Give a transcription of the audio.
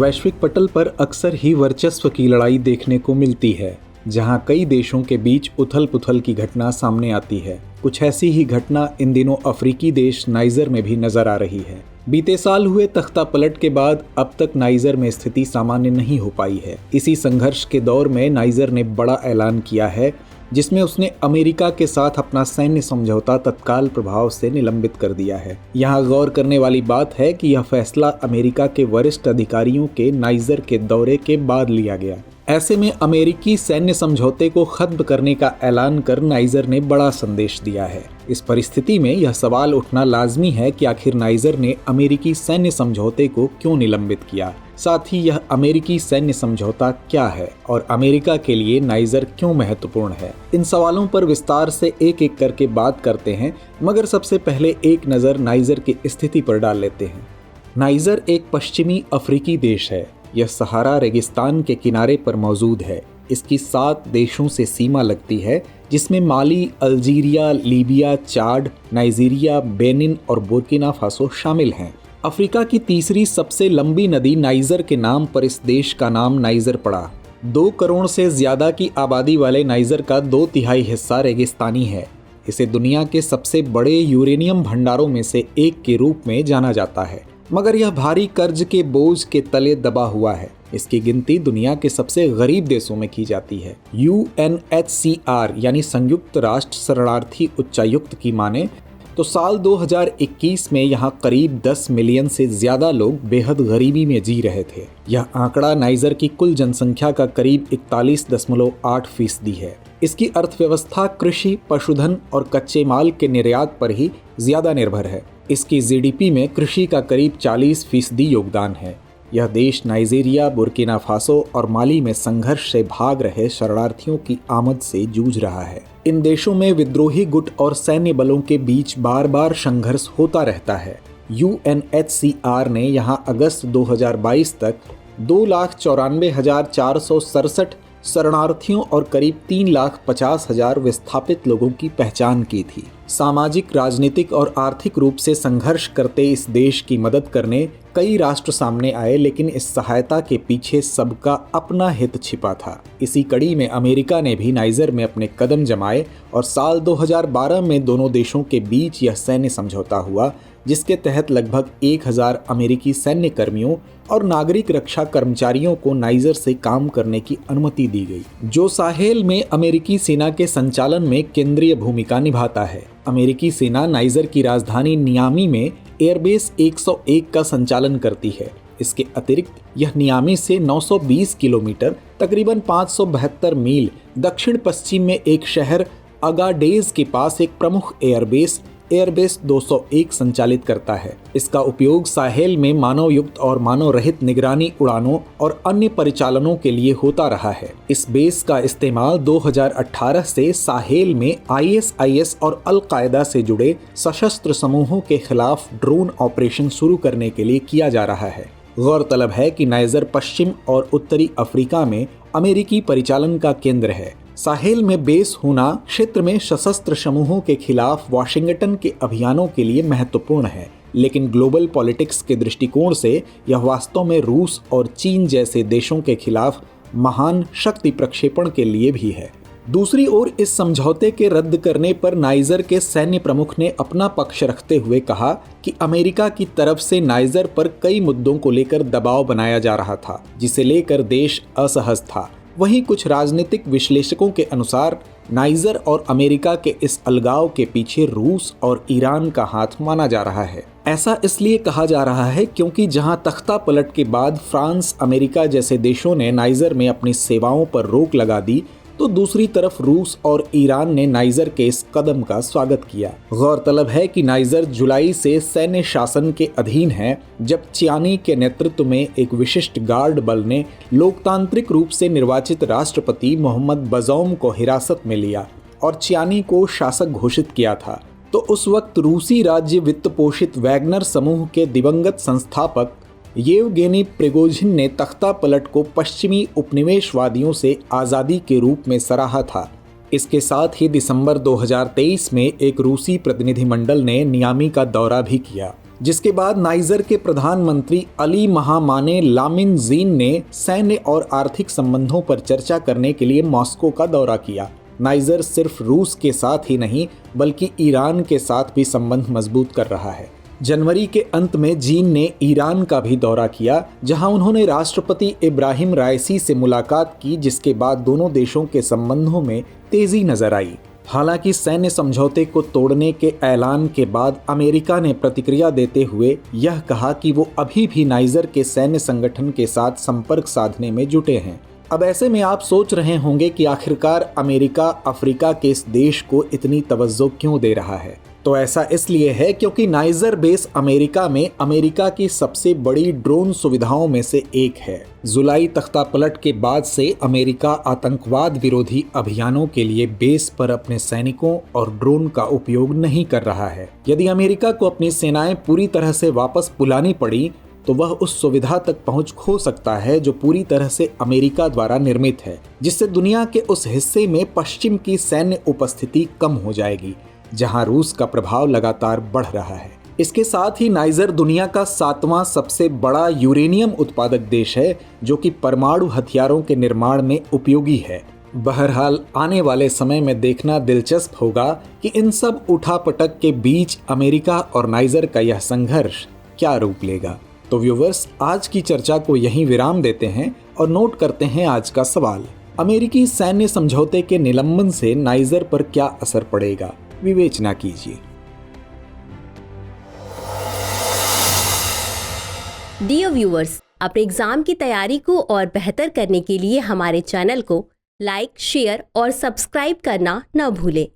वैश्विक पटल पर अक्सर ही वर्चस्व की लड़ाई देखने को मिलती है, जहां कई देशों के बीच उथल पुथल की घटना सामने आती है। कुछ ऐसी ही घटना इन दिनों अफ्रीकी देश नाइजर में भी नजर आ रही है। बीते साल हुए तख्ता पलट के बाद अब तक नाइजर में स्थिति सामान्य नहीं हो पाई है। इसी संघर्ष के दौर में नाइजर ने बड़ा ऐलान किया है, जिसमें उसने अमेरिका के साथ अपना सैन्य समझौता तत्काल प्रभाव से निलंबित कर दिया है। यहाँ गौर करने वाली बात है कि यह फैसला अमेरिका के वरिष्ठ अधिकारियों के नाइजर के दौरे के बाद लिया गया। ऐसे में अमेरिकी सैन्य समझौते को खत्म करने का ऐलान कर नाइजर ने बड़ा संदेश दिया है। इस परिस्थिति में यह सवाल उठना लाजमी है कि आखिर नाइजर ने अमेरिकी सैन्य समझौते को क्यों निलंबित किया, साथ ही यह अमेरिकी सैन्य समझौता क्या है और अमेरिका के लिए नाइजर क्यों महत्वपूर्ण है। इन सवालों पर विस्तार से एक एक करके बात करते हैं, मगर सबसे पहले एक नज़र नाइजर की स्थिति पर डाल लेते हैं। नाइजर एक पश्चिमी अफ्रीकी देश है। यह सहारा रेगिस्तान के किनारे पर मौजूद है। इसकी 7 देशों से सीमा लगती है, जिसमें माली, अल्जीरिया, लीबिया, चाड, नाइजीरिया, बेनिन और बुर्किना फासो शामिल हैं। अफ्रीका की तीसरी सबसे लंबी नदी नाइजर के नाम पर इस देश का नाम नाइजर पड़ा। 2 करोड़ से ज्यादा की आबादी वाले नाइजर का 2/3 हिस्सा रेगिस्तानी है। इसे दुनिया के सबसे बड़े यूरेनियम भंडारों में से एक के रूप में जाना जाता है, मगर यह भारी कर्ज के बोझ के तले दबा हुआ है। इसकी गिनती दुनिया के सबसे गरीब देशों में की जाती है। UNHCR यानी संयुक्त राष्ट्र शरणार्थी उच्चायुक्त की माने तो साल 2021 में यहाँ करीब 10 मिलियन से ज्यादा लोग बेहद गरीबी में जी रहे थे। यह आंकड़ा नाइजर की कुल जनसंख्या का करीब 41.8% है। इसकी अर्थव्यवस्था कृषि, पशुधन और कच्चे माल के निर्यात पर ही ज्यादा निर्भर है। इसकी GDP में कृषि का करीब 40% योगदान है। यह देश नाइजीरिया, बुर्किना फासो और माली में संघर्ष से भाग रहे शरणार्थियों की आमद से जूझ रहा है। इन देशों में विद्रोही गुट और सैन्य बलों के बीच बार बार संघर्ष होता रहता है। UNHCR ने यहां अगस्त 2022 तक 2,94,467 शरणार्थियों और करीब 3,50,000 विस्थापित लोगों की पहचान की थी। सामाजिक, राजनीतिक और आर्थिक रूप से संघर्ष करते इस देश की मदद करने कई राष्ट्र सामने आए, लेकिन इस सहायता के पीछे सबका अपना हित छिपा था। इसी कड़ी में अमेरिका ने भी नाइजर में अपने कदम जमाए और साल 2012 में दोनों देशों के बीच यह सैन्य समझौता हुआ, जिसके तहत लगभग 1000 अमेरिकी सैन्य कर्मियों और नागरिक रक्षा कर्मचारियों को नाइजर से काम करने की अनुमति दी गई, जो साहेल में अमेरिकी सेना के संचालन में केंद्रीय भूमिका निभाता है। अमेरिकी सेना नाइजर की राजधानी नियामी में एयरबेस 101 का संचालन करती है। इसके अतिरिक्त यह नियामी से 920 किलोमीटर तकरीबन 572 मील दक्षिण पश्चिम में एक शहर अगाडेज के पास एक प्रमुख एयरबेस 201 संचालित करता है। इसका उपयोग साहेल में मानव युक्त और मानव रहित निगरानी उड़ानों और अन्य परिचालनों के लिए होता रहा है। इस बेस का इस्तेमाल 2018 से साहेल में ISIS और अल-कायदा से जुड़े सशस्त्र समूहों के खिलाफ ड्रोन ऑपरेशन शुरू करने के लिए किया जा रहा है। गौरतलब है कि नाइजर पश्चिम और उत्तरी अफ्रीका में अमेरिकी परिचालन का केंद्र है। साहेल में बेस होना क्षेत्र में सशस्त्र समूहों के खिलाफ वाशिंगटन के अभियानों के लिए महत्वपूर्ण है, लेकिन ग्लोबल पॉलिटिक्स के दृष्टिकोण से यह वास्तव में रूस और चीन जैसे देशों के खिलाफ महान शक्ति प्रक्षेपण के लिए भी है। दूसरी ओर इस समझौते के रद्द करने पर नाइजर के सैन्य प्रमुख ने अपना पक्ष रखते हुए कहा कि अमेरिका की तरफ से नाइजर पर कई मुद्दों को लेकर दबाव बनाया जा रहा था, जिसे लेकर देश असहज था। वहीं कुछ राजनीतिक विश्लेषकों के अनुसार नाइजर और अमेरिका के इस अलगाव के पीछे रूस और ईरान का हाथ माना जा रहा है। ऐसा इसलिए कहा जा रहा है क्योंकि जहां तख्ता पलट के बाद फ्रांस, अमेरिका जैसे देशों ने नाइजर में अपनी सेवाओं पर रोक लगा दी, तो दूसरी तरफ रूस और ईरान ने नाइजर के इस कदम का स्वागत किया। गौरतलब है कि नाइजर जुलाई से सैन्य शासन के अधीन है, जब चियानी के नेतृत्व में एक विशिष्ट गार्ड बल ने लोकतांत्रिक रूप से निर्वाचित राष्ट्रपति मोहम्मद बज़ौम को हिरासत में लिया और चियानी को शासक घोषित किया था। तो उस वक्त रूसी राज्य वित्त पोषित वैगनर समूह के दिवंगत संस्थापक येवगेनी प्रिगोजिन ने तख्ता पलट को पश्चिमी उपनिवेशवादियों से आज़ादी के रूप में सराहा था। इसके साथ ही दिसंबर 2023 में एक रूसी प्रतिनिधिमंडल ने नियामी का दौरा भी किया, जिसके बाद नाइजर के प्रधानमंत्री अली महामाने लामिन जीन ने सैन्य और आर्थिक संबंधों पर चर्चा करने के लिए मॉस्को का दौरा किया। नाइजर सिर्फ रूस के साथ ही नहीं बल्कि ईरान के साथ भी संबंध मजबूत कर रहा है। जनवरी के अंत में जीन ने ईरान का भी दौरा किया, जहां उन्होंने राष्ट्रपति इब्राहिम राइसी से मुलाकात की, जिसके बाद दोनों देशों के संबंधों में तेजी नजर आई। हालांकि सैन्य समझौते को तोड़ने के ऐलान के बाद अमेरिका ने प्रतिक्रिया देते हुए यह कहा कि वो अभी भी नाइजर के सैन्य संगठन के साथ संपर्क साधने में जुटे हैं। अब ऐसे में आप सोच रहे होंगे कि आखिरकार अमेरिका अफ्रीका के इस देश को इतनी तवज्जो क्यों दे रहा है। तो ऐसा इसलिए है क्योंकि नाइजर बेस अमेरिका में अमेरिका की सबसे बड़ी ड्रोन सुविधाओं में से एक है। जुलाई तख्तापलट के बाद से अमेरिका आतंकवाद विरोधी अभियानों के लिए बेस पर अपने सैनिकों और ड्रोन का उपयोग नहीं कर रहा है। यदि अमेरिका को अपनी सेनाएं पूरी तरह से वापस बुलानी पड़ी तो वह उस सुविधा तक पहुंच खो सकता है जो पूरी तरह से अमेरिका द्वारा निर्मित है, जिससे दुनिया के उस हिस्से में पश्चिम की सैन्य उपस्थिति कम हो जाएगी जहां रूस का प्रभाव लगातार बढ़ रहा है। इसके साथ ही नाइजर दुनिया का 7वां सबसे बड़ा यूरेनियम उत्पादक देश है, जो कि परमाणु हथियारों के निर्माण में उपयोगी है। बहरहाल आने वाले समय में देखना दिलचस्प होगा कि इन सब उठापटक के बीच अमेरिका और नाइजर का यह संघर्ष क्या रूप लेगा। तो व्यूवर्स, आज की चर्चा को यहीं विराम देते हैं और नोट करते हैं आज का सवाल। अमेरिकी सैन्य समझौते के निलंबन से नाइजर पर क्या असर पड़ेगा? विवेचना कीजिए। डियर व्यूअर्स, अपने एग्जाम की तैयारी को और बेहतर करने के लिए हमारे चैनल को लाइक, शेयर और सब्सक्राइब करना न भूलें।